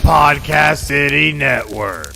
Podcast City Network.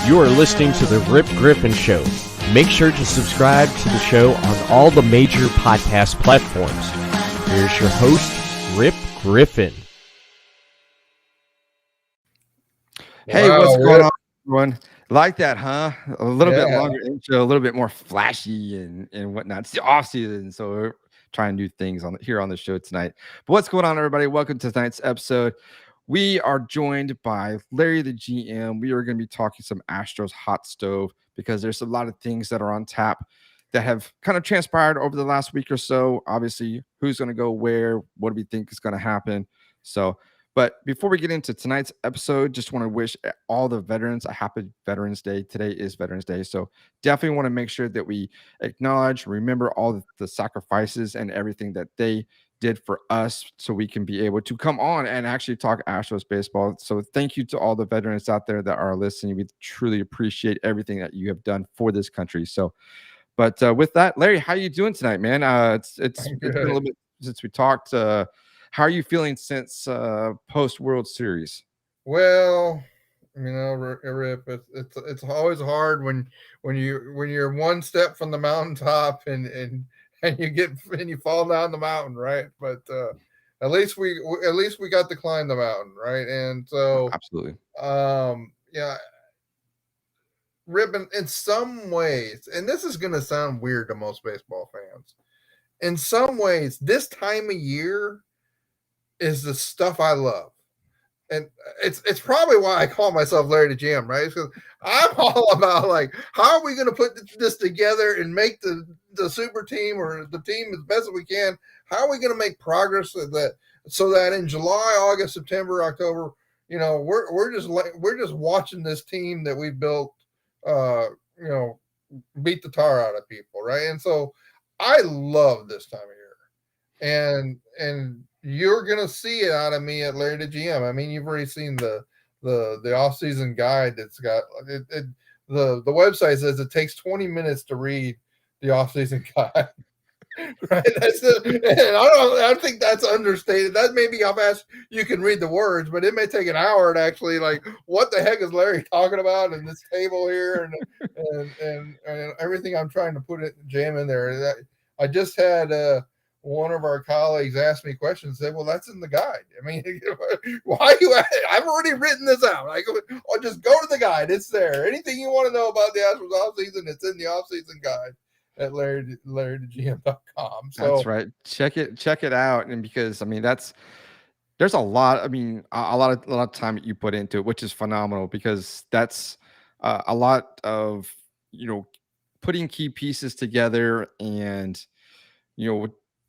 You are listening to The Rip Griffin Show. Make sure to subscribe to the show on all the major podcast platforms. Here's your host, Rip Griffin. Hey, what's going on, everyone? Like that, huh? A little bit longer intro, a little bit more flashy and whatnot. It's the off season, so we're trying to do things here on the show tonight. But what's going on, everybody? Welcome to tonight's episode. We are joined by Larry the GM. We are going to be talking some Astros hot stove because there's a lot of things that are on tap that have kind of transpired over the last week or so. Obviously, who's going to go where? What do we think is going to happen? But before we get into tonight's episode, just want to wish all the veterans a happy Veterans Day. Today is Veterans Day, so definitely want to make sure that we acknowledge, remember all the sacrifices and everything that they did for us so we can be able to come on and actually talk Astros baseball. So thank you to all the veterans out there that are listening. We truly appreciate everything that you have done for this country. But with that, Larry, how are you doing tonight, man? It's been a little bit since we talked. How are you feeling since post World Series? Well, Rip, it's always hard when you're one step from the mountaintop and you fall down the mountain, right? But at least we got to climb the mountain, right? And so absolutely, Rip, in some ways, and this is going to sound weird to most baseball fans, in some ways, this time of year is the stuff I love. And it's probably why I call myself LarryTheGm, right? Because I'm all about, like, how are we going to put this together and make the super team or the team as best as we can? How are we going to make progress so that in July, August, September, October, we're just watching this team that we built, beat the tar out of people, right? And so I love this time of year, and you're gonna see it out of me at LarryTheGm. I mean, you've already seen the off-season guide that's got it. The website says it takes 20 minutes to read the off-season guide. Right? I think that's understated. That may be how fast you can read the words, but it may take an hour to actually, like, what the heck is Larry talking about in this table here and everything I'm trying to jam in there. I just had one of our colleagues asked me questions, say, well, that's in the guide. I mean, why I've already written this out. I'll just go to the guide. It's there. Anything you want to know about the Astros offseason, it's in the offseason guide at LarryTheGm.com. So that's right. Check it out. And because, I mean, there's a lot of time that you put into it, which is phenomenal, because that's a lot of, putting key pieces together and,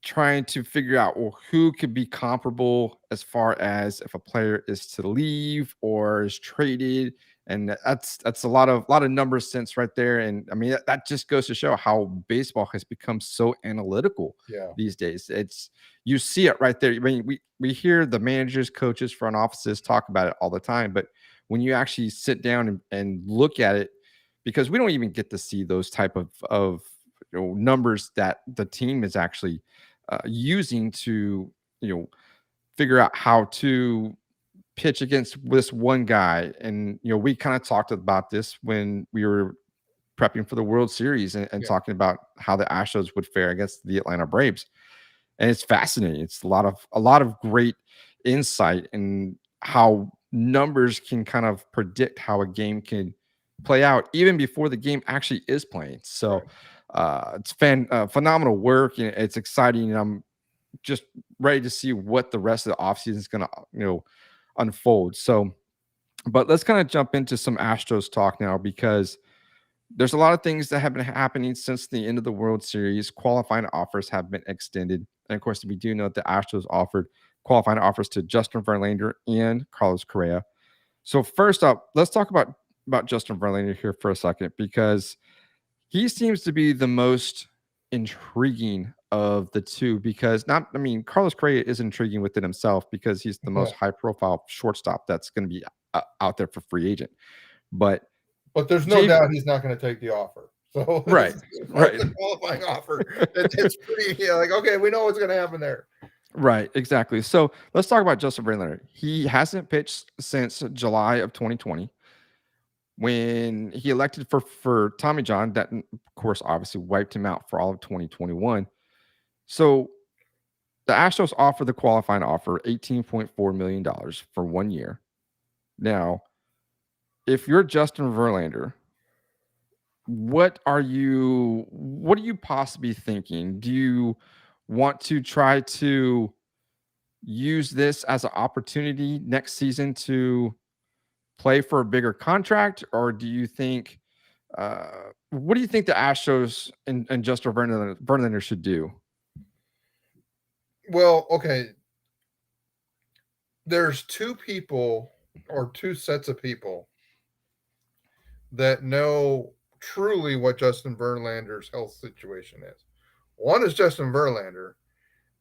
trying to figure out, well, who could be comparable as far as if a player is to leave or is traded. And that's a lot of numbers sense right there. And I mean, that just goes to show how baseball has become so analytical these days. You see it right there. I mean, we hear the managers, coaches, front offices talk about it all the time, but when you actually sit down and look at it, because we don't even get to see those type of numbers that the team is actually using to figure out how to pitch against this one guy. And we kind of talked about this when we were prepping for the World Series and talking about how the Astros would fare against the Atlanta Braves. And it's fascinating. It's a lot of great insight in how numbers can kind of predict how a game can play out even before the game actually is playing. So it's phenomenal work, and it's exciting. And I'm just ready to see what the rest of the offseason is going to, unfold. So, but let's kind of jump into some Astros talk now, because there's a lot of things that have been happening since the end of the World Series. Qualifying offers have been extended. And of course, we do know that the Astros offered qualifying offers to Justin Verlander and Carlos Correa. So first up, let's talk about Justin Verlander here for a second, because he seems to be the most intriguing of the two, because Carlos Correa is intriguing within himself because he's the most high profile shortstop that's going to be out there for free agent. But there's no doubt he's not going to take the offer. So right. The qualifying offer. It's pretty okay, we know what's going to happen there. Right, exactly. So let's talk about Justin Verlander. He hasn't pitched since July of 2020, when he elected for Tommy John. That, of course, obviously wiped him out for all of 2021. So the Astros offered the qualifying offer, $18.4 million for 1 year. Now, if you're Justin Verlander, what are you possibly thinking? Do you want to try to use this as an opportunity next season to play for a bigger contract, or do you think what do you think the Astros and Justin Verlander should do? Well, okay, there's two sets of people that know truly what Justin Verlander's health situation is. One is Justin Verlander,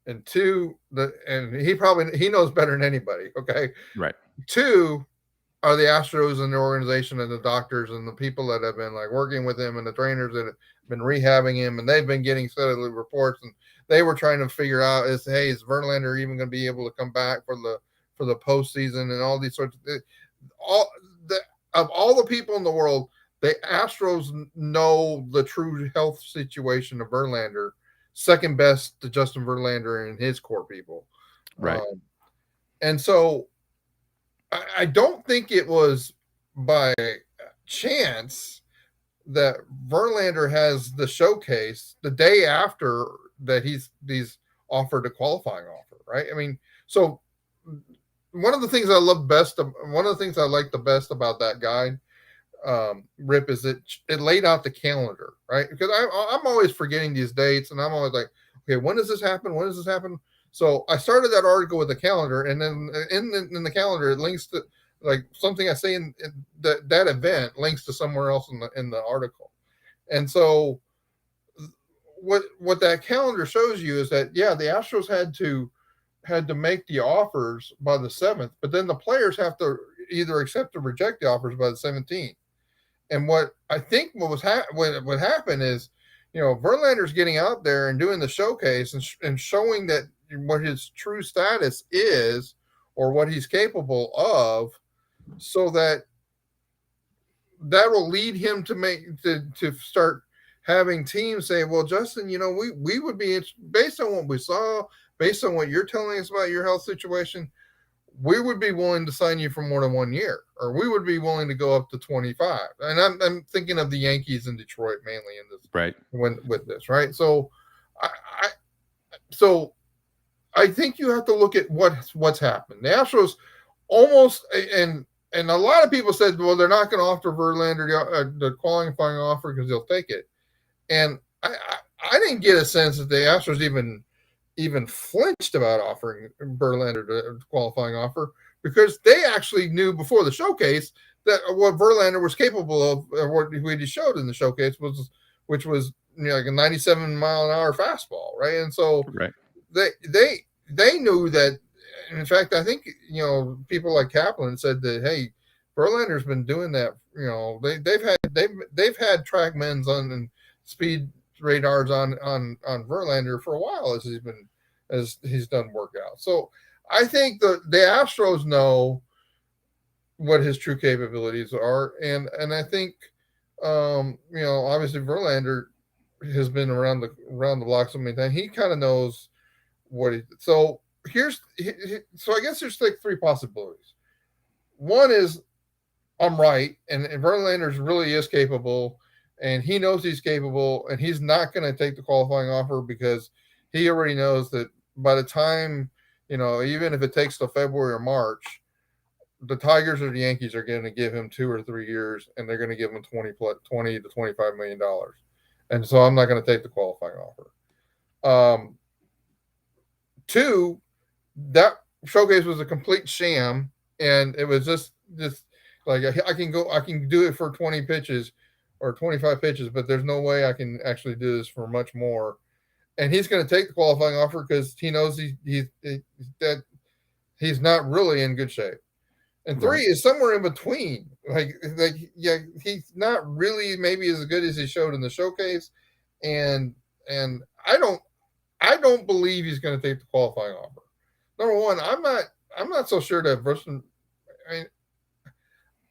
and two, he knows better than anybody. Okay, right. Two are the Astros and the organization and the doctors and the people that have been working with him and the trainers that have been rehabbing him, and they've been getting steadily reports, and they were trying to figure out is Verlander even going to be able to come back for the postseason and all these sorts of of all the people in the world, the Astros know the true health situation of Verlander, second best to Justin Verlander and his core people. Right. And so I don't think it was by chance that Verlander has the showcase the day after that he's offered a qualifying offer, right? I mean, so one of the things I like the best about that guide, Rip, is that it laid out the calendar, right? Because I'm always forgetting these dates, and I'm always like, okay, when does this happen? When does this happen? So I started that article with the calendar, and then in the calendar it links to something I say in that event links to somewhere else in the article. And so what that calendar shows you is that the Astros had to make the offers by the 7th, but then the players have to either accept or reject the offers by the 17th. And what I think what happened is, Verlander's getting out there and doing the showcase and showing that what his true status is or what he's capable of, so that will lead him to start having teams say, well, Justin, we would be, based on what we saw, based on what you're telling us about your health situation, we would be willing to sign you for more than 1 year, or we would be willing to go up to 25. And I'm thinking of the Yankees in Detroit mainly in this, right? With this, right? So I think you have to look at what's happened. The Astros almost, and a lot of people said, well, they're not going to offer Verlander the qualifying offer because he'll take it. And I didn't get a sense that the Astros even flinched about offering Verlander the qualifying offer, because they actually knew before the showcase that what Verlander was capable of, or what he showed in the showcase which was like a 97 mile an hour fastball, right? And so they knew that. In fact, I think people like Kaplan said that, hey, Verlander's been doing that. They've had TrackMans on and speed radars on Verlander for a while as he's done workouts. So I think the Astros know what his true capabilities are, and I think obviously Verlander has been around the block so many times. He kind of knows what he. So I guess there's three possibilities. one is I'm right, and Verlander really is capable, and he knows he's capable, and he's not going to take the qualifying offer because he already knows that by the time, even if it takes till February or March, the Tigers or the Yankees are going to give him 2 or 3 years, and they're going to give him 20 to $25 million. And so I'm not going to take the qualifying offer. Two, that showcase was a complete sham, and it was just like I can do it for 20 pitches or 25 pitches, but there's no way I can actually do this for much more. And he's going to take the qualifying offer because he knows that he's not really in good shape. And three is somewhere in between. Yeah, he's not really maybe as good as he showed in the showcase, and I don't believe he's going to take the qualifying offer. Number one, I'm not so sure that Verlander.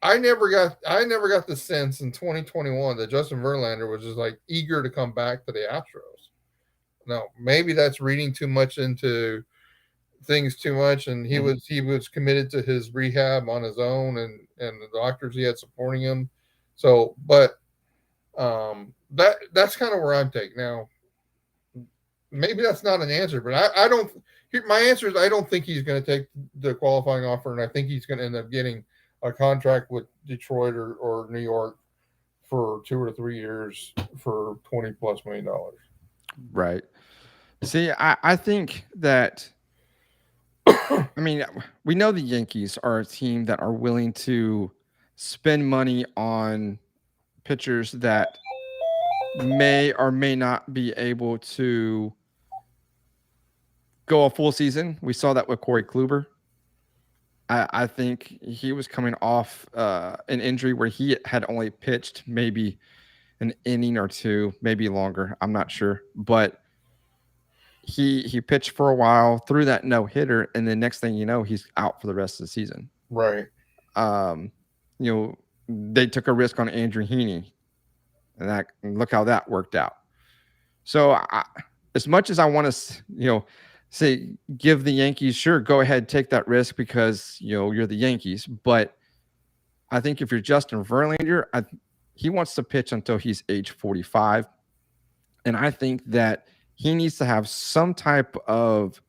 I never got the sense in 2021 that Justin Verlander was just like eager to come back to the Astros. Now, maybe that's reading too much into things too much, and he was committed to his rehab on his own, and the doctors he had supporting him. So, but that's kind of where I'm taking now. Maybe that's not an answer, but I don't. My answer is I don't think he's going to take the qualifying offer, and I think he's going to end up getting a contract with Detroit or New York for 2 or 3 years for $20+ million. Right. See, I think that. I mean, we know the Yankees are a team that are willing to spend money on pitchers that may or may not be able to go a full season. We saw that with Corey Kluber. I think he was coming off an injury where he had only pitched maybe an inning or two, maybe longer. I'm not sure, but he pitched for a while, threw that no-hitter, and then next thing you know, he's out for the rest of the season. Right. They took a risk on Andrew Heaney, and look how that worked out. So as much as I want to, say give the Yankees, sure, go ahead, take that risk because you're the Yankees. But I think if you're Justin Verlander, he wants to pitch until he's age 45, and I think that he needs to have some type of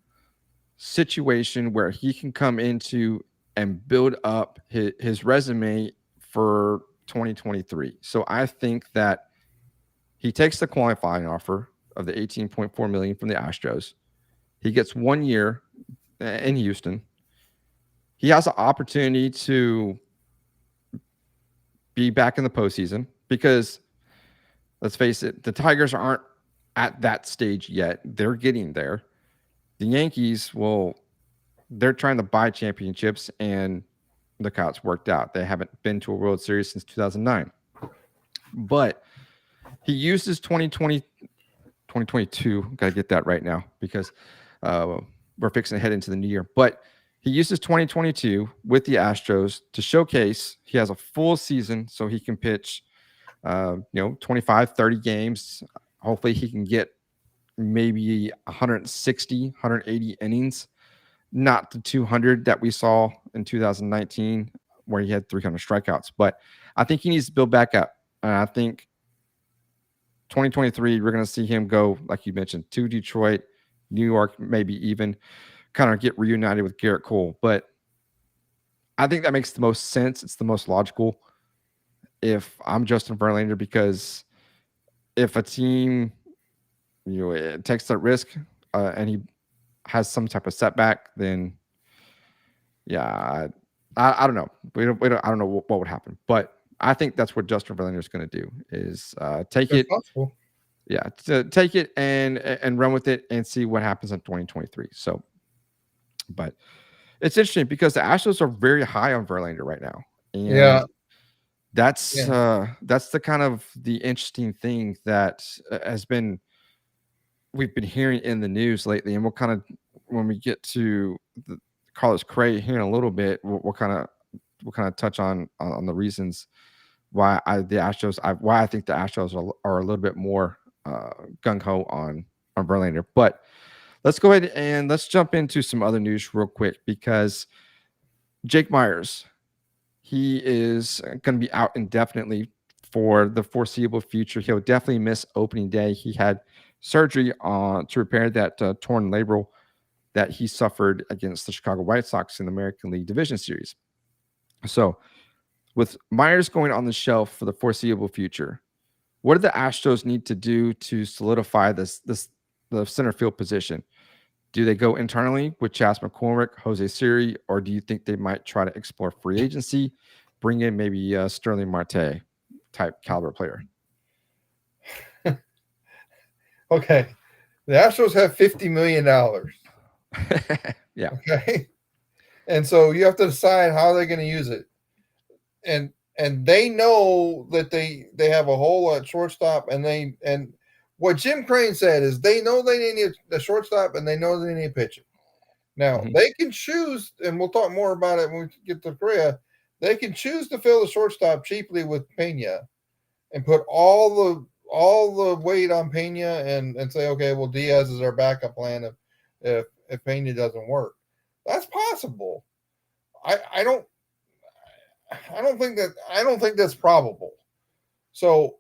situation where he can come into and build up his resume for 2023. So I think that he takes the qualifying offer of the $18.4 million from the Astros. He gets 1 year in Houston. He has an opportunity to be back in the postseason because, let's face it, the Tigers aren't at that stage yet. They're getting there. The Yankees, they're trying to buy championships, and look how it's worked out. They haven't been to a World Series since 2009. But he uses 2022. Got to get that right now because we're fixing to head into the new year. But he uses 2022 with the Astros to showcase he has a full season so he can pitch 25, 30 games. Hopefully he can get maybe 160, 180 innings, not the 200 that we saw in 2019 where he had 300 strikeouts. But I think he needs to build back up. And I think 2023, we're going to see him go, like you mentioned, to Detroit, New York, maybe even kind of get reunited with Garrett Cole. But I think that makes the most sense. It's the most logical if I'm Justin Verlander, because if a team, takes that risk and he has some type of setback, then yeah, I don't know. I don't know what would happen, but I think that's what Justin Verlander is going to do is take it. Possible. Yeah, to take it and run with it and see what happens in 2023. So, but it's interesting because the Astros are very high on Verlander right now. And that's the kind of the interesting thing that we've been hearing in the news lately, and we'll kind of, when we get to the Carlos Correa here in a little bit, we'll kind of touch on the reasons why I think the Astros are a little bit more gung-ho on Verlander. But let's go ahead and let's jump into some other news real quick, because Jake Myers he is going to be out indefinitely for the foreseeable future. He'll definitely miss opening day. He had surgery to repair that torn labral that he suffered against the Chicago White Sox in the American League Division Series. So, with Myers going on the shelf for the foreseeable future, what do the Astros need to do to solidify the center field position? Do they go internally with Chas McCormick, Jose Siri, or do you think they might try to explore free agency, bring in maybe Sterling Marte type caliber player? Okay, the Astros have $50 million. Yeah. Okay, and so you have to decide how they're going to use it, and they know that they have a hole at shortstop, and what Jim Crane said is they know they need a shortstop and they know they need a pitcher. Now they can choose, and we'll talk more about it when we get to Correa. They can choose to fill the shortstop cheaply with Pena, and put all the weight on Pena, and say, okay, well, Diaz is our backup plan if Pena doesn't work. That's possible. I don't think that's probable. So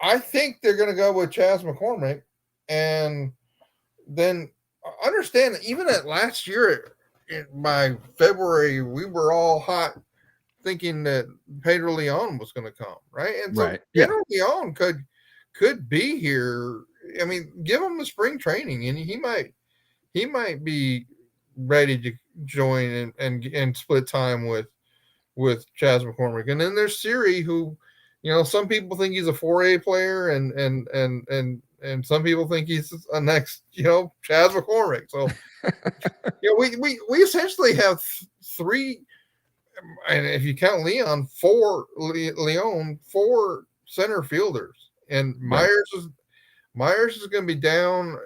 I think they're going to go with Chas McCormick, and then understand that even at last year, by February, we were all hot thinking that Pedro Leon was going to come, right? And so Pedro Leon could be here. I mean, give him the spring training, and he might be ready to join and split time with Chas McCormick. And then there's Siri, who, some people think he's a 4A player, and some people think he's a next, Chas McCormick. So, we essentially have three, and if you count Leon, four center fielders, and Myers is going to be down.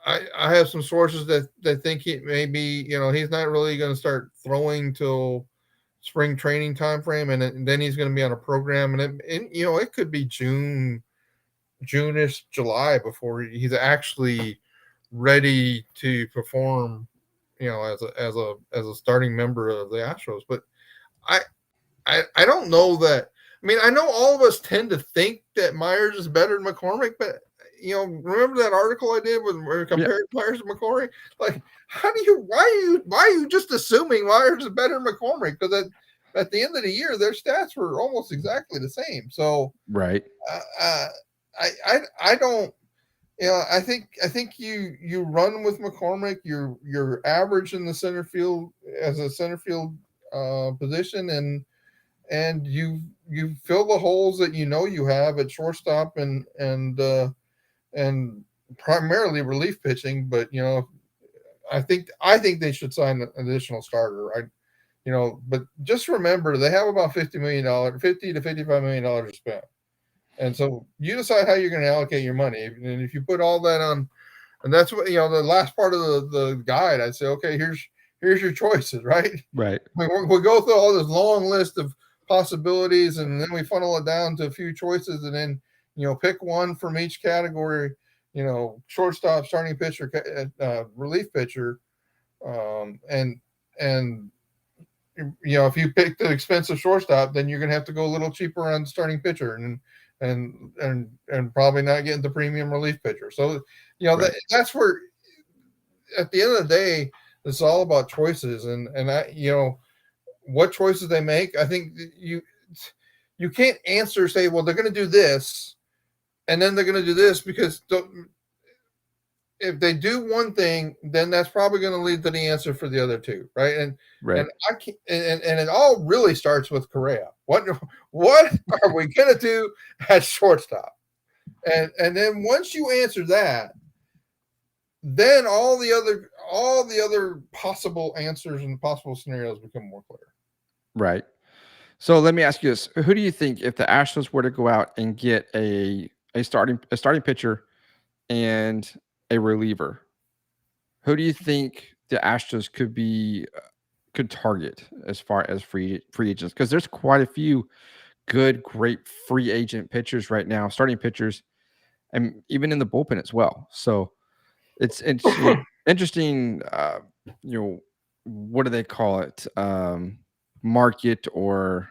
I have some sources that think he maybe, he's not really going to start throwing till spring training time frame, and then he's going to be on a program, and it could be June-ish, July before he's actually ready to perform, as a starting member of the Astros. But I don't know that. I mean, I know all of us tend to think that Myers is better than McCormick, but remember that article I did where compared Myers to McCormick? Like, why are you just assuming Myers is better than McCormick? Because at the end of the year, their stats were almost exactly the same. So, right. I don't. I think you run with McCormick. You're average in the center field as a center field position, and you fill the holes that you have at shortstop and primarily relief pitching. But I think they should sign an additional starter. But just remember they have about $50 to $55 million to spend. And so you decide how you're going to allocate your money. And if you put all that on, and that's what, the last part of the guide, I'd say, okay, here's your choices, right? Right. We go through all this long list of possibilities, and then we funnel it down to a few choices, and then, pick one from each category, shortstop, starting pitcher, relief pitcher. And if you pick the expensive shortstop, then you're going to have to go a little cheaper on starting pitcher, and probably not getting the premium relief pitcher. So, right. That's where, at the end of the day, it's all about choices, and what choices they make. I think you can't say, well, they're going to do this, and then they're going to do this, because if they do one thing, then that's probably going to lead to the answer for the other two, right? And I can't, and it all really starts with Correa. What are we going to do at shortstop? And then once you answer that, then all the other possible answers and possible scenarios become more clear. Right. So let me ask you this: who do you think, if the Astros were to go out and get a starting pitcher and a reliever, who do you think the Astros could target as far as free agents? Because there's quite a few great free agent pitchers right now, starting pitchers, and even in the bullpen as well. So it's interesting, what do they call it? Market or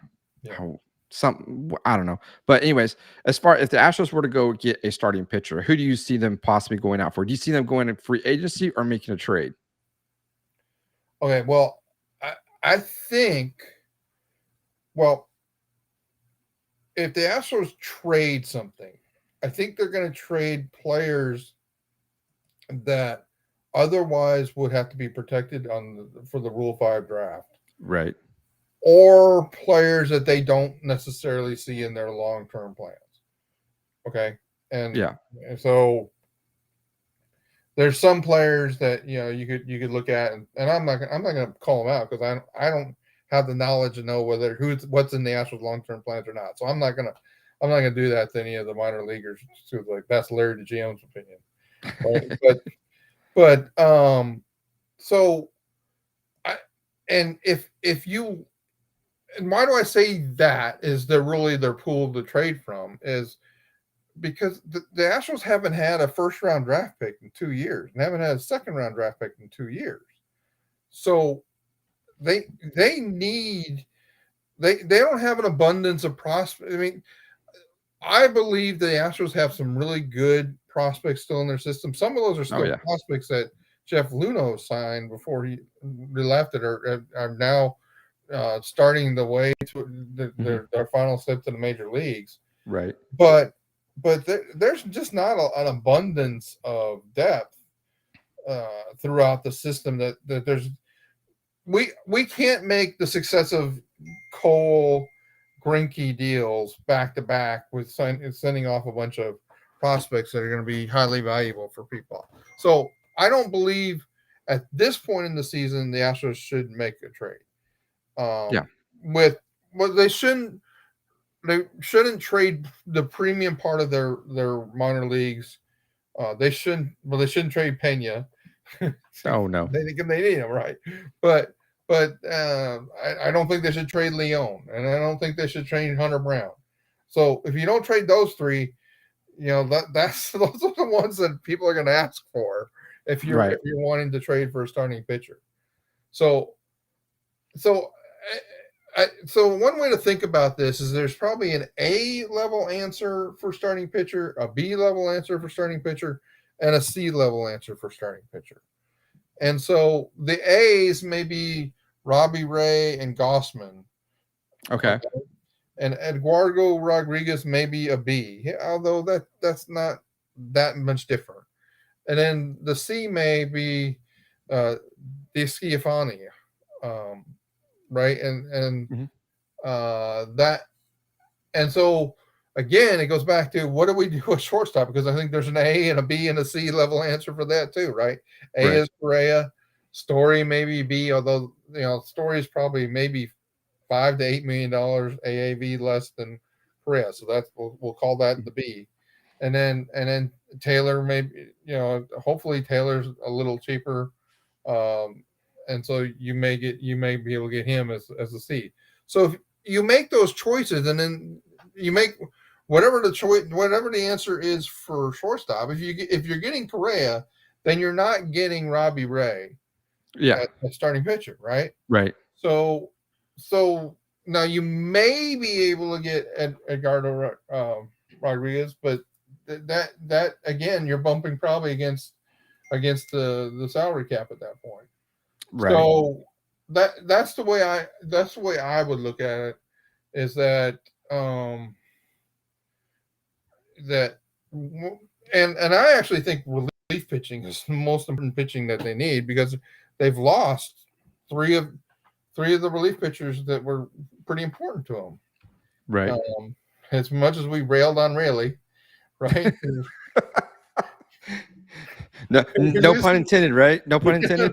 some, I don't know. But anyways, as far if the Astros were to go get a starting pitcher, who do you see them possibly going out for? Do you see them going in free agency or making a trade? Okay, well, I think, well, if the Astros trade something, I think they're going to trade players that otherwise would have to be protected for the Rule 5 draft. Right. Or players that they don't necessarily see in their long-term plans. Okay. And so there's some players that, you could look at, and I'm not going to call them out because I don't have the knowledge to know what's in the Astros long-term plans or not. So I'm not going to do that to any of the minor leaguers. So that's LarryTheGm's opinion. Right? So and why do I say that is their pool to trade from is because the Astros haven't had a first-round draft pick in 2 years and haven't had a second-round draft pick in 2 years. So they don't have an abundance of prospects. I mean, I believe the Astros have some really good prospects still in their system. Some of those are still prospects that Jeff Luhnow signed before he left it are now starting the way to their final step to the major leagues. Right. But there's just not an abundance of depth throughout the system that there's we can't make the successive Cole Greinke deals back to back with sending off a bunch of prospects that are going to be highly valuable for people. So I don't believe at this point in the season the Astros should make a trade. They shouldn't trade the premium part of their minor leagues. They shouldn't trade Pena. Oh no, they need him, right? But I don't think they should trade Leon, and I don't think they should trade Hunter Brown. So if you don't trade those three, those are the ones that people are going to ask for if you're wanting to trade for a starting pitcher. So one way to think about this is there's probably an A level answer for starting pitcher, a B level answer for starting pitcher, and a C level answer for starting pitcher. And so the A's may be Robbie Ray and Gossman. Okay. And Eduardo Rodriguez may be a B, although that's not that much different. And then the C may be DeSclafani, right? And that, and so again, it goes back to what do we do with shortstop? Because I think there's an A and a B and a C level answer for that too, right? A is Correa, Story maybe B, although Story is probably maybe $5 to $8 million AAV less than Correa, so that's we'll call that the B, and then Taylor maybe hopefully Taylor's a little cheaper, and so you may be able to get him as a C. So if you make those choices and then you make whatever the answer is for shortstop, if you're getting Correa, then you're not getting Robbie Ray. Yeah, a starting pitcher, right? Right. So now you may be able to get Eduardo Rodriguez, but that again, you're bumping probably against the salary cap at that point. Right. So that's the way I would look at it, is that and I actually think relief pitching is the most important pitching that they need, because they've lost three of the relief pitchers that were pretty important to them. Right. As much as we railed on Rayleigh, right? no pun intended, right? No pun intended.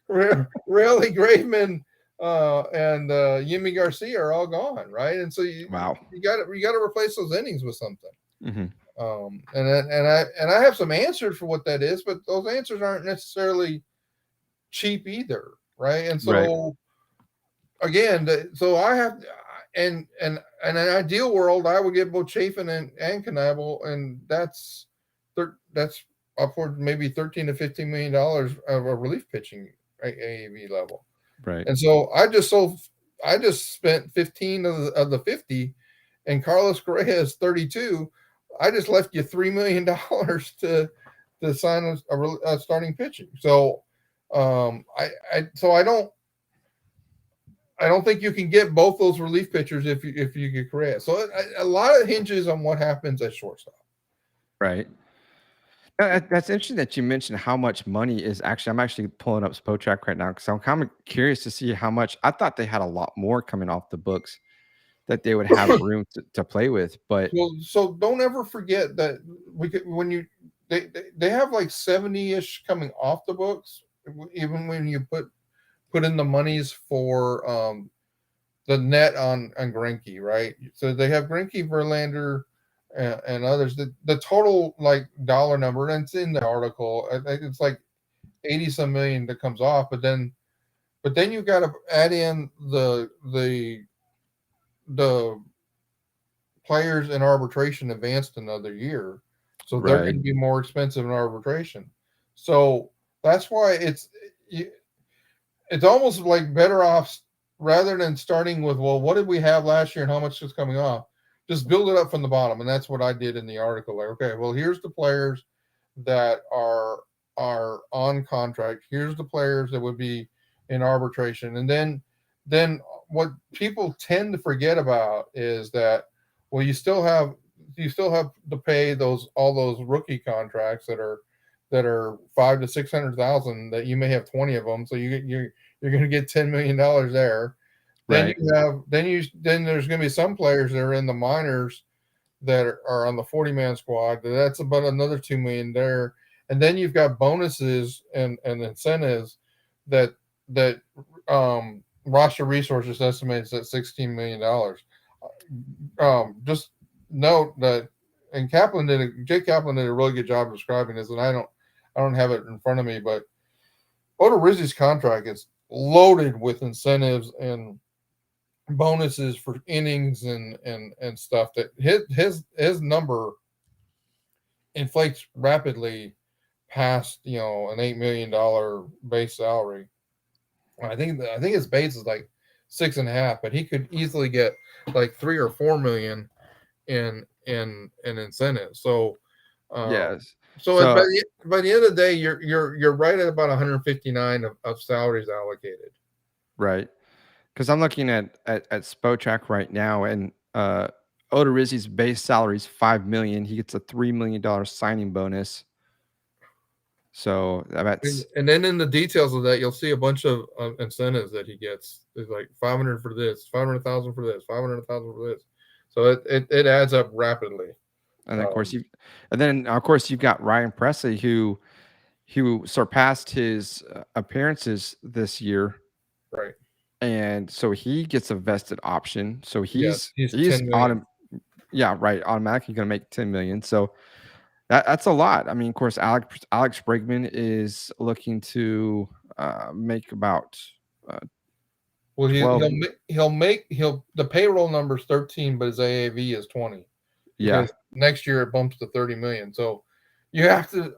Rayleigh, Graveman, and Yimi Garcia are all gone, right? And so you got to replace those innings with something. Mm-hmm. And I have some answers for what that is, but those answers aren't necessarily cheap either, right? And so again, so I have, and in an ideal world, I would get both Chafin and Knebel, and that's upward maybe $13 to $15 million of a relief pitching AAV level. Right. And so I just spent 15 of the 50, and Carlos Correa is 32. I just left you $3 million to sign a starting pitching. So I don't think you can get both those relief pitchers if you get Correa. So a lot of hinges on what happens at shortstop. Right. That's interesting that you mentioned how much money is actually. I'm actually pulling up Spotrac right now because I'm kind of curious to see how much. I thought they had a lot more coming off the books that they would have room to play with. But so don't ever forget that they have like 70-ish coming off the books, even when you put in the monies for the net on Greinke, right? So they have Greinke, Verlander, and others. The total like dollar number, and it's in the article. I think it's like 80 some million that comes off, but then you got to add in the players in arbitration advanced another year, so they're going to be more expensive in arbitration. So that's why it's almost like better off, rather than starting with, well, what did we have last year and how much is coming off, just build it up from the bottom. And that's what I did in the article. Like, okay, well, here's the players that are on contract. Here's the players that would be in arbitration. And then what people tend to forget about is that, well, you still have to pay all those rookie contracts that are $500,000 to $600,000, that you may have 20 of them. So you're going to get $10 million there. Then then there's going to be some players that are in the minors that are on the 40-man squad. That's about another $2 million there. And then you've got bonuses and incentives that Roster Resources estimates at $16 million. Just note that, and Jake Kaplan did a really good job of describing this, and I don't have it in front of me, but Odorizzi's contract is loaded with incentives and bonuses for innings and stuff, that his number inflates rapidly past an $8 million base salary. I think his base is like 6.5, but he could easily get like 3 or 4 million in incentives. So yes. So by the end of the day, you're right at about 159 of salaries allocated. Right. Because I'm looking at Spotrac right now, and Odorizzi's base salary is $5 million. He gets a $3 million signing bonus. So that's, and then in the details of that, you'll see a bunch of incentives that he gets. There's like 500 for this, 500,000 for this, 500,000 for this. So it adds up rapidly. And of course you've got Ryan Presley, who surpassed his appearances this year, right? And so he gets a vested option. So he's 10 million. Automatically going to make 10 million. So that's a lot. I mean, of course, Alex Bregman is looking to make about. Well, the payroll number is 13, but his AAV is 20. Yeah. Because next year it bumps to 30 million. So you have to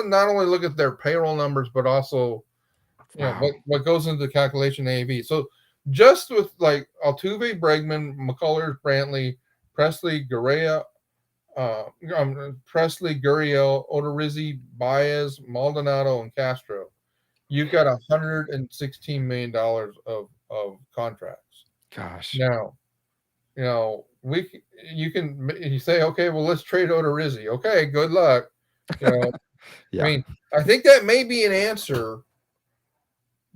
not only look at their payroll numbers, but also what goes into the calculation AAV. So just with like Altuve, Bregman, McCullers, Brantley, Presley, Gurriel, Odorizzi, Baez, Maldonado, and Castro, you've got $116 million of contracts. Gosh. Now, you say, okay, well, let's trade Odorizzi. Okay, good luck. Yeah. I mean, I think that may be an answer.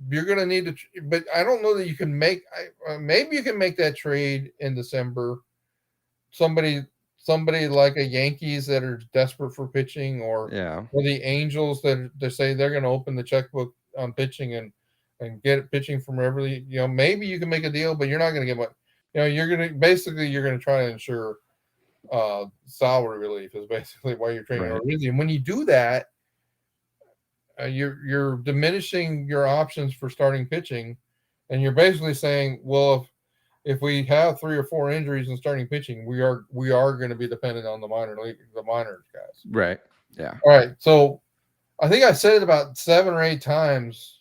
You're going to need to, but I don't know that you can maybe you can make that trade in December. Somebody like a Yankees that are desperate for pitching, or the Angels that they say they're going to open the checkbook on pitching and get pitching from every, maybe you can make a deal, but you're not going to get what, you're going to try to ensure salary relief is basically why you're trading. Right. And when you do that, you're diminishing your options for starting pitching, and you're basically saying, well, if we have 3 or 4 injuries in starting pitching, we are going to be dependent on the minor guys. Right. Yeah. All right. So I think I said it about 7 or 8 times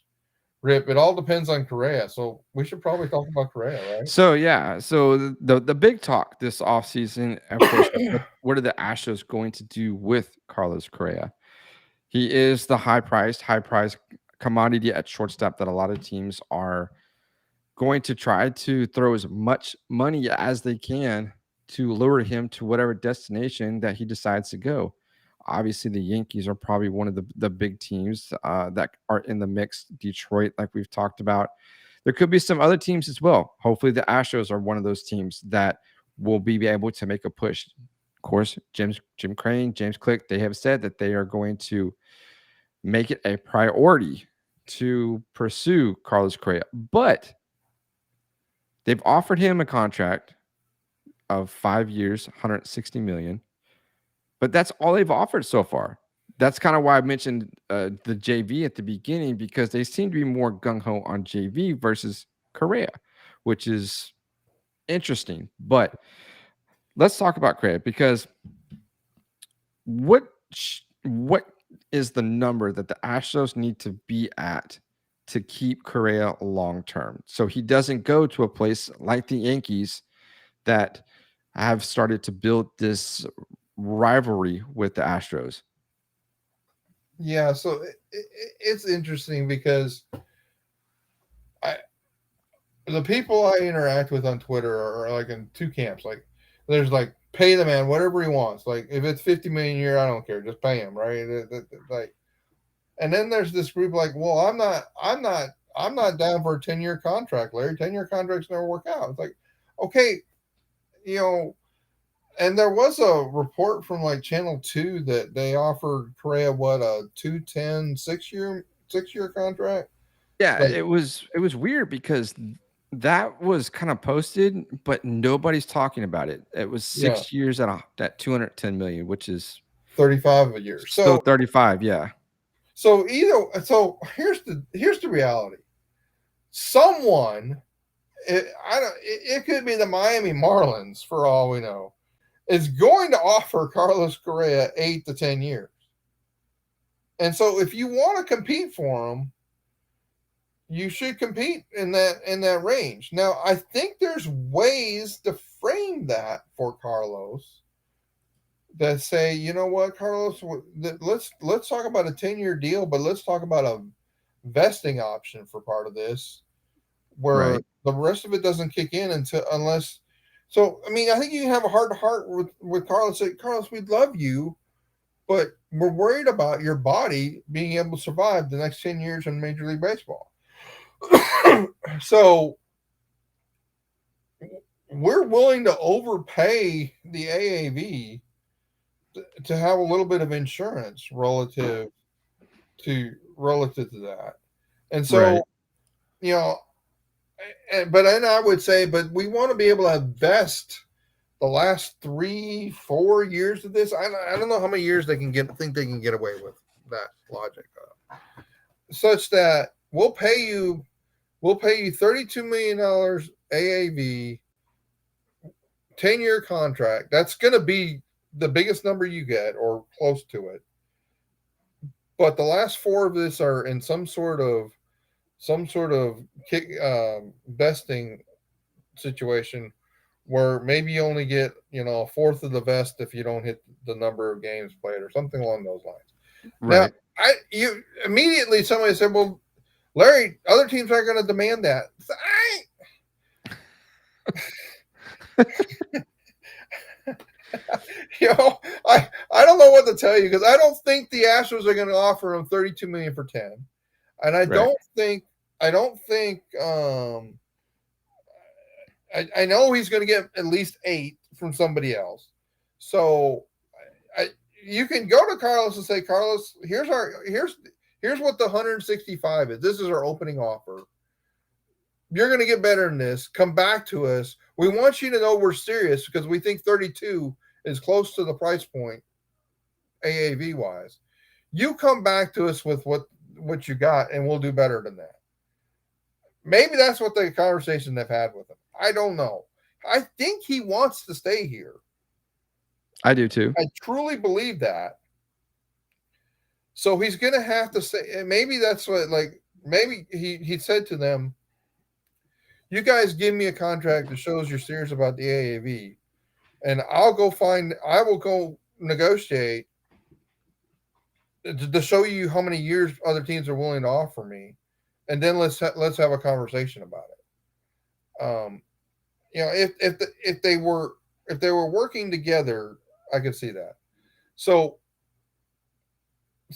Rip, it all depends on Correa. So we should probably talk about Correa, right? So yeah, so the big talk this offseason, of course, what are the Astros going to do with Carlos Correa? He is the high priced commodity at shortstop that a lot of teams are going to try to throw as much money as they can to lure him to whatever destination that he decides to go. Obviously, the Yankees are probably one of the big teams that are in the mix. Detroit, like we've talked about. There could be some other teams as well. Hopefully, the Astros are one of those teams that will be able to make a push. Of course, Jim Crane, James Click, they have said that they are going to make it a priority to pursue Carlos Correa. But they've offered him a contract of 5 years, 160 million. But that's all they've offered so far. That's kind of why I mentioned the JV at the beginning, because they seem to be more gung-ho on JV versus Correa, which is interesting. But let's talk about Correa, because what is the number that the Astros need to be at to keep Correa long term, so he doesn't go to a place like the Yankees that have started to build this rivalry with the Astros? Yeah, so it's interesting because the people I interact with on Twitter are like in two camps. Like, there's like, pay the man whatever he wants. Like, if it's 50 million a year, I don't care, just pay him, right? Like, and then there's this group like, well, I'm not down for a 10-year contract, Larry. 10-year contracts never work out. It's like, okay, and there was a report from like Channel 2 that they offered Correa a 210 6-year contract. Yeah, Like, it was weird because that was kind of posted, but nobody's talking about it. It was 6 years at 210 million, which is 35 a year. So 35, yeah. So here's the reality. Someone, it could be the Miami Marlins for all we know, is going to offer Carlos Correa 8 to 10 years. And so if you want to compete for him, you should compete in that range. Now, I think there's ways to frame that for Carlos that say, you know what, Carlos, let's talk about a 10-year deal, but let's talk about a vesting option for part of this, where the rest of it doesn't kick in unless. So, I mean, I think you can have a heart-to-heart with Carlos. Say, Carlos, we love you, but we're worried about your body being able to survive the next 10 years in Major League Baseball. So we're willing to overpay the AAV to have a little bit of insurance relative to that. And so, but then I would say, but we want to be able to vest the last 3-4 years of this. I don't know how many years they can get away with that logic, such that we'll pay you $32 million AAV, 10-year contract. That's going to be the biggest number you get or close to it. But the last 4 of this are in some sort of vesting situation where maybe you only get, a fourth of the vest if you don't hit the number of games played or something along those lines. Right. Now, you immediately somebody said, well, Larry, other teams aren't going to demand that. I don't know what to tell you, because I don't think the Astros are going to offer him $32 million for 10, and I don't think. I know he's going to get at least 8 from somebody else. So you can go to Carlos and say, Carlos, here's what the 165 is. This is our opening offer. You're going to get better than this. Come back to us. We want you to know we're serious, because we think 32 is close to the price point AAV wise. You come back to us with what you got, and we'll do better than that. Maybe that's what the conversation they've had with him. I don't know. I think he wants to stay here. I do too. I truly believe that. So he's going to have to say, and maybe that's what, like, maybe he said to them, "You guys give me a contract that shows you're serious about the AAV, and I will go negotiate to show you how many years other teams are willing to offer me, and then let's have a conversation about it." If they were working together, I could see that. So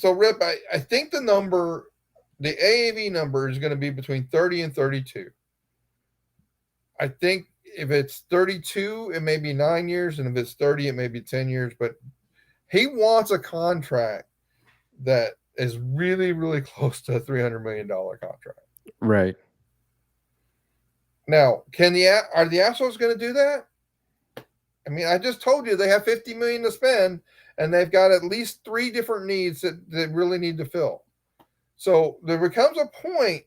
Rip, I think the AAV number is going to be between 30 and 32. I think if it's 32, it may be 9 years, and if it's 30, it may be 10 years. But he wants a contract that is really, really close to a $300 million contract. Right. Now, are the Astros going to do that? I mean, I just told you they have $50 million to spend, and they've got at least 3 different needs that really need to fill. So there becomes a point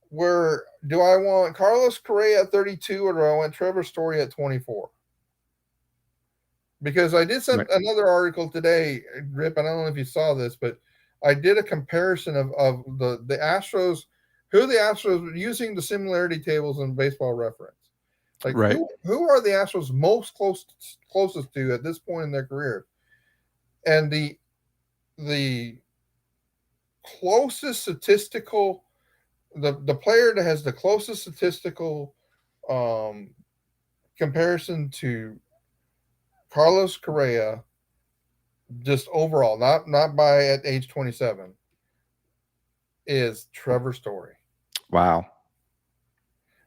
where, do I want Carlos Correa at 32 or do I want Trevor Story at 24? Because I did send another article today, Rip. I don't know if you saw this, but I did a comparison of the Astros, who the Astros using the similarity tables in Baseball Reference. Like, who are the Astros most closest to at this point in their career? And the closest statistical, the player that has the closest statistical comparison to Carlos Correa, just overall, not by at age 27, is Trevor Story. Wow.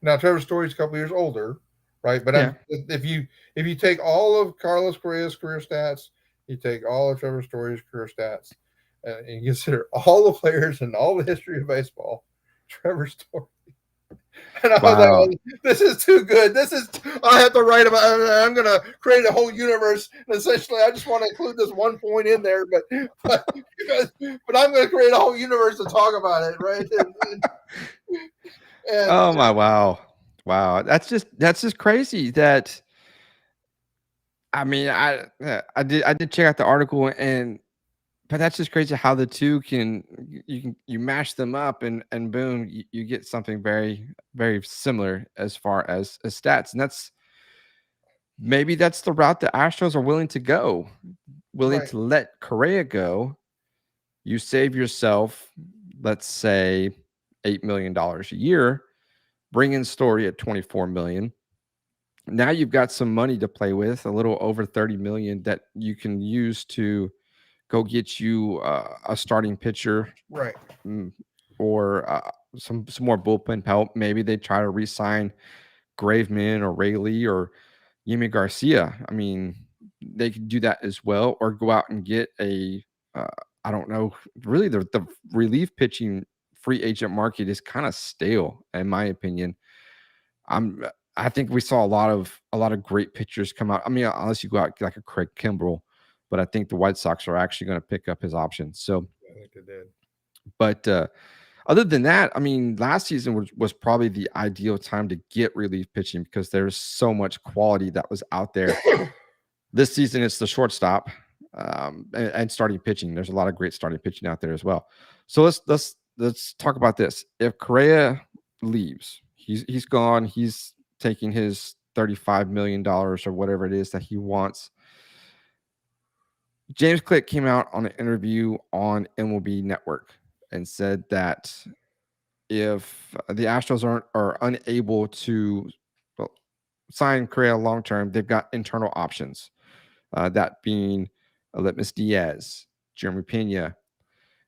Now Trevor Story's a couple years older, right? But if you take all of Carlos Correa's career stats, you take all of Trevor Story's career stats, and you consider all the players in all the history of baseball, Trevor Story. And I was like, oh, this is too good. I have to write about it. I'm going to create a whole universe. And essentially, I just want to include this one point in there, but I'm going to create a whole universe to talk about it, right? And oh my, wow. That's just crazy. That, I mean, I did check out the article, but that's just crazy how the two you mash them up and boom, you get something very, very similar as far as stats. And maybe that's the route the Astros are willing to go, to let Correa go. You save yourself, let's say, $8 million a year, bring in Story at $24 million. Now you've got some money to play with, a little over $30 million that you can use to go get you a starting pitcher, right? Or some more bullpen help. Maybe they try to re-sign Graveman or Rayleigh or Yimi Garcia. I mean, they could do that as well, or go out and get I don't know. Really, the relief pitching free agent market is kind of stale, in my opinion. I think we saw a lot of great pitchers come out. I mean, unless you go out like a Craig Kimbrell. But I think the White Sox are actually going to pick up his options. So I think they did. But other than that, I mean, last season was probably the ideal time to get relief pitching because there's so much quality that was out there. This season, it's the shortstop and starting pitching. There's a lot of great starting pitching out there as well. So let's talk about this. If Correa leaves, he's gone. He's taking his $35 million or whatever it is that he wants. James Click came out on an interview on MLB Network and said that if the Astros are unable to sign Correa long term, they've got internal options, that being Litmus Diaz, Jeremy Pena,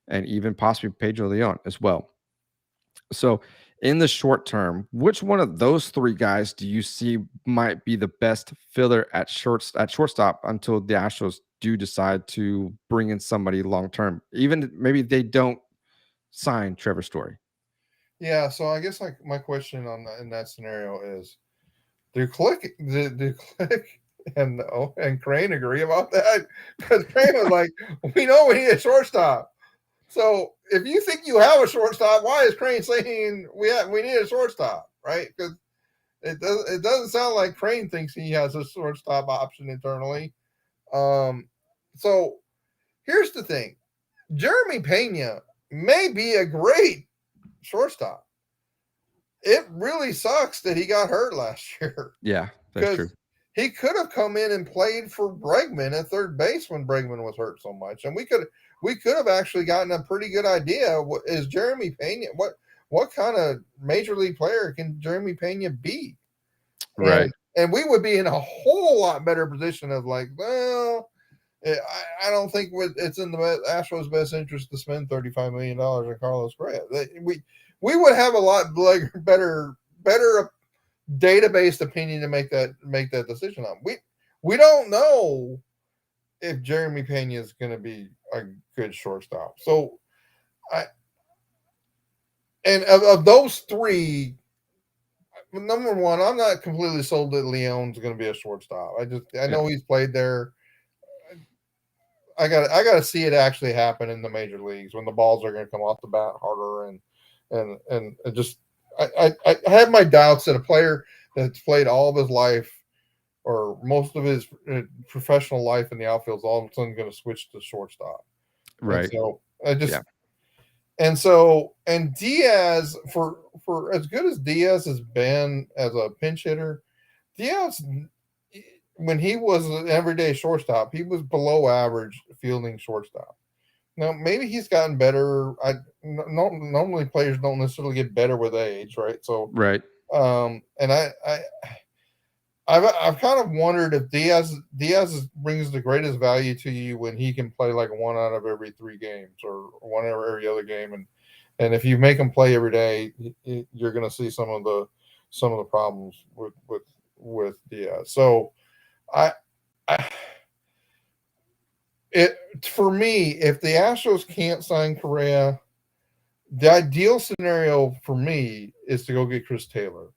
and even possibly Pedro Leon as well. So in the short term, which one of those 3 guys do you see might be the best filler at shortstop until the Astros do decide to bring in somebody long term? Even maybe they don't sign Trevor Story. Yeah, so I guess like my question in that scenario is, do Click and Crane agree about that? Because Crane was like, we know we need a shortstop. So if you think you have a shortstop, why is Crane saying we need a shortstop, right? Because it doesn't sound like Crane thinks he has a shortstop option internally. So here's the thing. Jeremy Pena may be a great shortstop. It really sucks that he got hurt last year. Yeah, that's true. He could have come in and played for Bregman at third base when Bregman was hurt so much, and we could have actually gotten a pretty good idea. Is Jeremy Pena? What kind of major league player can Jeremy Pena be? Right. And we would be in a whole lot better position of like, well, I don't think it's in the Astros' best interest to spend $35 million on Carlos Correa. We would have a lot better database opinion to make that decision on. We don't know if Jeremy Pena is going to be a good shortstop. So of those three, number one, I'm not completely sold that Leon's going to be a shortstop. I know he's played there. I got to see it actually happen in the major leagues when the balls are going to come off the bat harder and just I have my doubts that a player that's played all of his life or most of his professional life in the outfield is all of a sudden going to switch to shortstop. Right. And so and Diaz, for as good as Diaz has been as a pinch hitter, Diaz, when he was an everyday shortstop, he was below average fielding shortstop. Now, maybe he's gotten better. Normally players don't necessarily get better with age, right? So, right. And I've kind of wondered if Diaz brings the greatest value to you when he can play like one out of every 3 games or one out of every other game, and if you make him play every day, you're going to see some of the problems with Diaz. So, for me, if the Astros can't sign Correa, the ideal scenario for me is to go get Chris Taylor.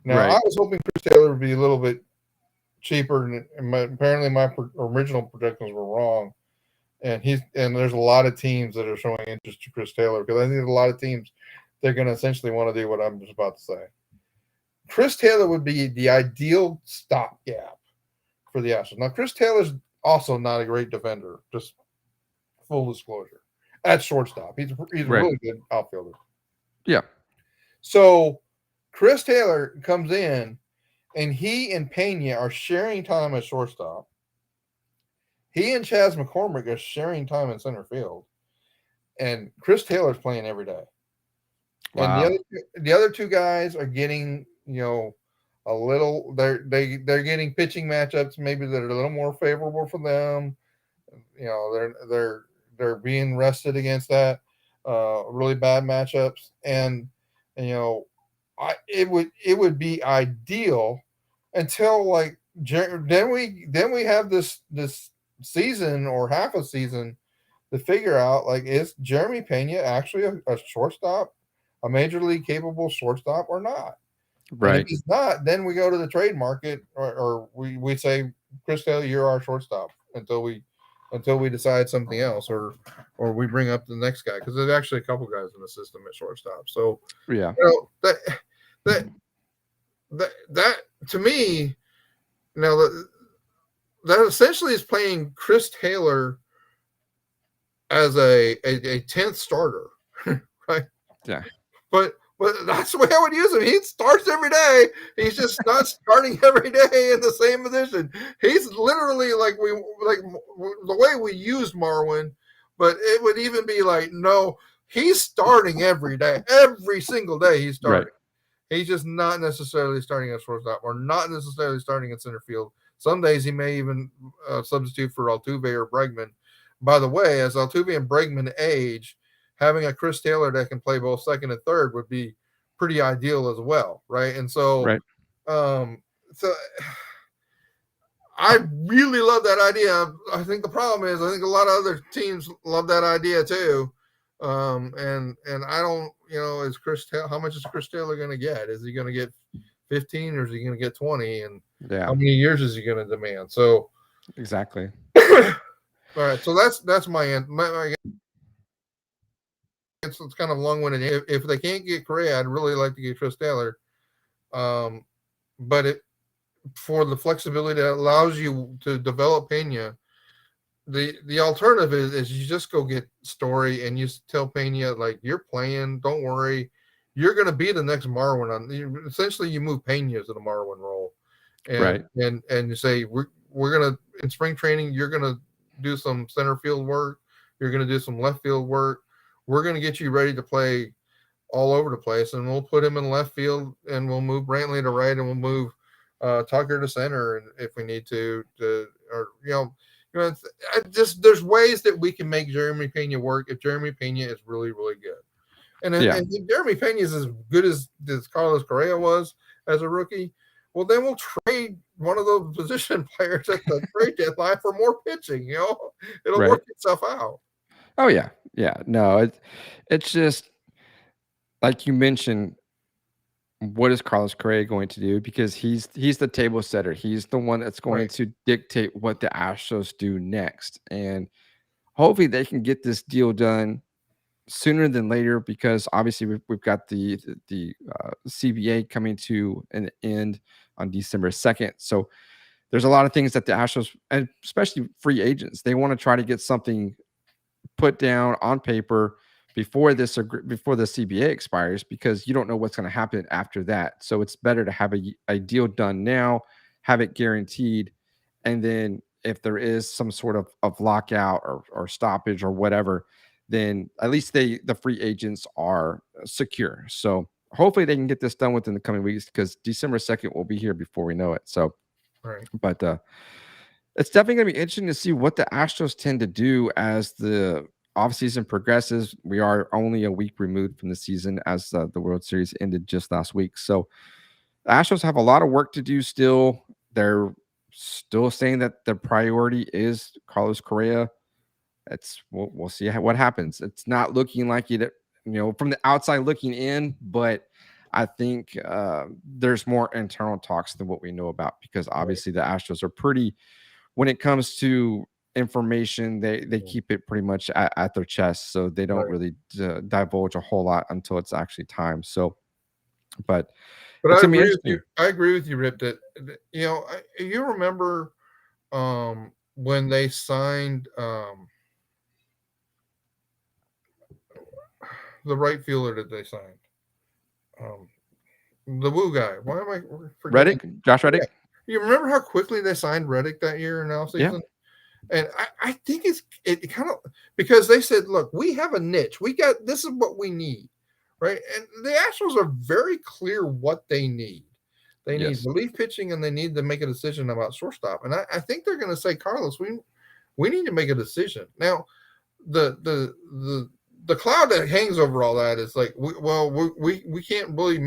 Now, right. I was hoping Chris Taylor would be a little bit cheaper, and apparently my original projections were wrong. And there's a lot of teams that are showing interest to Chris Taylor because I think there's a lot of teams they're going to essentially want to do what I'm just about to say. Chris Taylor would be the ideal stopgap for the Astros. Now, Chris Taylor's also not a great defender, just full disclosure. At shortstop, he's a really good outfielder. Yeah. So Chris Taylor comes in, and he and Pena are sharing time at shortstop. He and Chas McCormick are sharing time in center field, and Chris Taylor's playing every day. Wow. And the other 2 guys are getting, a little. They're getting pitching matchups maybe that are a little more favorable for them. They're being rested against that really bad matchups, and it would be ideal until like then we have this season or half a season to figure out like is Jeremy Pena actually a shortstop, a major league capable shortstop or not? Right. And if he's not, then we go to the trade market or we say, Chris Taylor, you're our shortstop until we decide something else or we bring up the next guy because there's actually a couple guys in the system at shortstop. So yeah, that to me now that essentially is playing Chris Taylor as a 10th starter, right? Yeah. But that's the way I would use him. He starts every day. He's just not starting every day in the same position. He's literally like the way we used Marwin, but it would even be like, no, he's starting every day. Every single day he's starting. Right. He's just not necessarily starting at shortstop or not necessarily starting at center field. Some days he may even substitute for Altuve or Bregman. By the way, as Altuve and Bregman age, having a Chris Taylor that can play both second and third would be pretty ideal as well, right? And so, so I really love that idea. I think the problem is I think a lot of other teams love that idea too. And I don't, is Chris Taylor? How much is Chris Taylor going to get? Is he going to get 15 or is he going to get 20? And how many years is he going to demand? So exactly. All right, so that's my end. It's kind of long-winded. If they can't get Correa, I'd really like to get Chris Taylor. But for the flexibility that allows you to develop Pena, the alternative is you just go get Story and you tell Pena, like, you're playing, don't worry, you're going to be the next Marwin. Essentially, you move Pena to the Marwin role, and you say we're going to, in spring training, you're going to do some center field work, you're going to do some left field work. We're going to get you ready to play all over the place, and we'll put him in left field, and we'll move Brantley to right, and we'll move Tucker to center, and if we need to or there's ways that we can make Jeremy Pena work if Jeremy Pena is really, really good. And if Jeremy Pena is as good as Carlos Correa was as a rookie, well, then we'll trade one of those position players at the trade deadline for more pitching. It'll work itself out. Oh yeah, no, it's just like you mentioned. What is Carlos Correa going to do? Because he's the table setter. He's the one that's going to dictate what the Astros do next. And hopefully they can get this deal done sooner than later, because obviously we've got the CBA coming to an end on December 2nd. So there's a lot of things that the Astros, and especially free agents, they want to try to get something put down on paper before the CBA expires, because you don't know what's going to happen after that. So it's better to have a deal done now, have it guaranteed, and then if there is some sort of lockout or stoppage or whatever, then at least the free agents are secure. So hopefully they can get this done within the coming weeks, because December 2nd will be here before we know it. So, but it's definitely going to be interesting to see what the Astros tend to do as the offseason progresses. We are only a week removed from the season, as the World Series ended just last week. So the Astros have a lot of work to do still. They're still saying that the priority is Carlos Correa. We'll see what happens. It's not looking like it, from the outside looking in, but I think there's more internal talks than what we know about, because obviously the Astros are pretty, when it comes to information, they keep it pretty much at their chest, so they don't really divulge a whole lot until it's actually time. So, but I agree with you. I agree with you, Rip. That you remember when they signed the right fielder that they signed, the Woo guy. Why am I forgetting? Reddick, Josh Reddick. Yeah. You remember how quickly they signed Reddick that year in offseason? Yeah. And I think it kind of, because they said, look, we have a niche. This is what we need, right? And the Astros are very clear what they need. They need relief pitching, and they need to make a decision about shortstop. And I think they're going to say, Carlos, we need to make a decision. Now, the cloud that hangs over all that is like, we can't really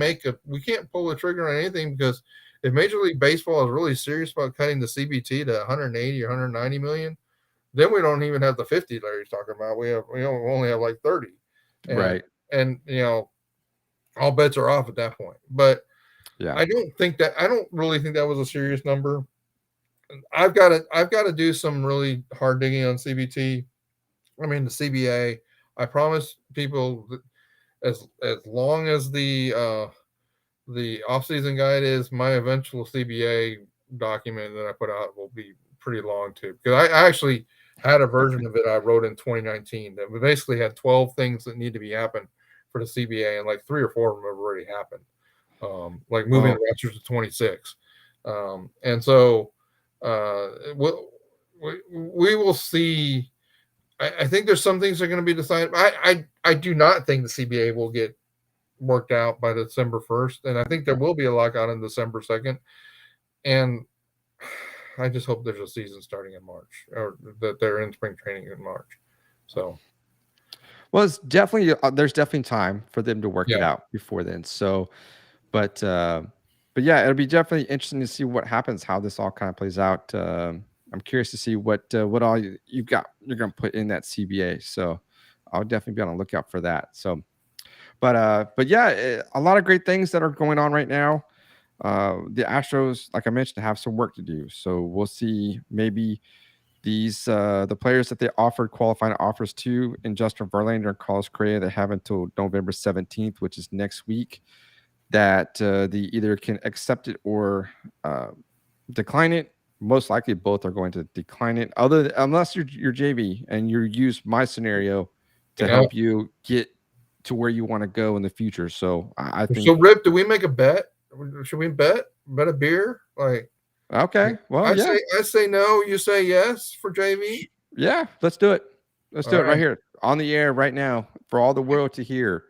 we can't pull the trigger on anything, because if Major League Baseball is really serious about cutting the CBT to 180 or 190 million, then we don't even have the 50 Larry's talking about. We only have like 30. Right. And all bets are off at that point. But I don't really think that was a serious number. I've got to do some really hard digging on CBT. I mean, the CBA. I promise people that as long as the off-season guide is, my eventual CBA document that I put out will be pretty long too. Because I actually had a version of it I wrote in 2019 that we basically had 12 things that need to be happen for the CBA, and like 3 or 4 of them have already happened. Like moving the rosters to 26. And so we will see. I think there's some things that are going to be decided. I do not think the CBA will get worked out by December 1st, and I think there will be a lockout on December 2nd. And I just hope there's a season starting in March, or that they're in spring training in March. So, well, it's definitely there's definitely time for them to work it out before then. So, but yeah, it'll be definitely interesting to see what happens, how this all kind of plays out. I'm curious to see what all you're going to put in that CBA. So I'll definitely be on the lookout for that. So, but yeah, a lot of great things that are going on right now. The Astros, like I mentioned, have some work to do. So we'll see maybe these the players that they offered qualifying offers to, in Justin Verlander and Carlos Correa, they have until November 17th, which is next week, that they either can accept it or decline it. most likely both are going to decline it. Unless you're JV and you use my scenario to help you get to where you want to go in the future. So I think. So Rip, do we make a bet? Should we bet a beer? Like, okay, well, I say no. You say yes for JV. Yeah, let's do it. Let's do it right here on the air right now for all the world to hear.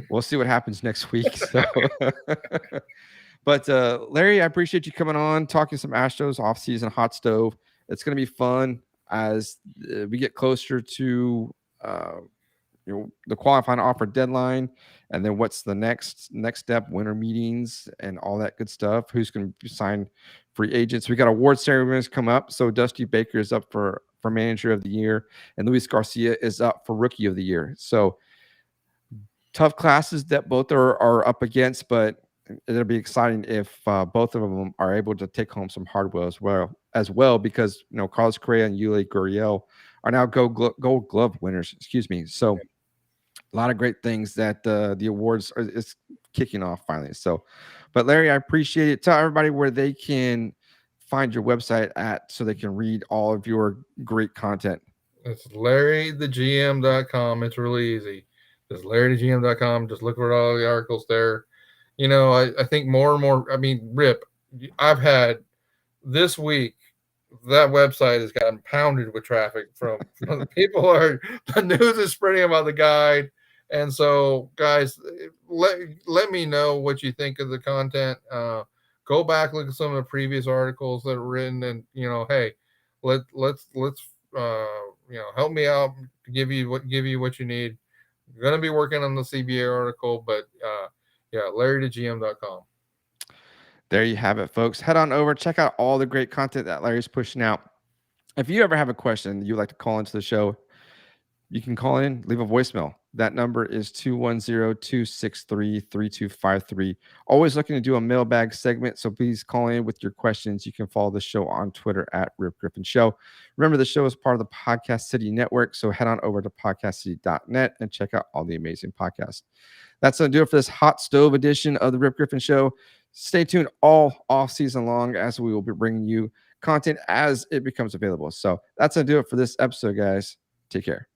We'll see what happens next week. So. But Larry, I appreciate you coming on, talking some Astros offseason hot stove. It's going to be fun as we get closer to the qualifying offer deadline, and then what's the next step, winter meetings and all that good stuff. Who's going to sign free agents? We got award ceremonies come up. So Dusty Baker is up for manager of the year, and Luis Garcia is up for rookie of the year. So tough classes that both are up against, but it'll be exciting if both of them are able to take home some hardware as well, because Carlos Correa and Yuli Gurriel are now Gold Glove winners. Excuse me. So a lot of great things that the awards is kicking off finally. So, but Larry, I appreciate it. Tell everybody where they can find your website at so they can read all of your great content. It's LarryTheGm.com. It's really easy. Just LarryTheGm.com. Just look for all the articles there. I think more and more, Rip, I've had this week, that website has gotten pounded with traffic from the people. The news is spreading about the guide. And so, guys, let me know what you think of the content. Go back, look at some of the previous articles that are written, and hey, let's help me out, give you what you need. I'm gonna be working on the CBA article, but LarryTheGm.com. There you have it, folks. Head on over, check out all the great content that Larry's pushing out. If you ever have a question you'd like to call into the show, you can call in, leave a voicemail. That number is 210-263-3253. Always looking to do a mailbag segment, so please call in with your questions. You can follow the show on Twitter at Rip Griffin Show. Remember, the show is part of the Podcast City Network, so head on over to podcastcity.net and check out all the amazing podcasts. That's going to do it for this hot stove edition of the Rip Griffin Show. Stay tuned all off season long as we will be bringing you content as it becomes available. So that's going to do it for this episode, guys. Take care.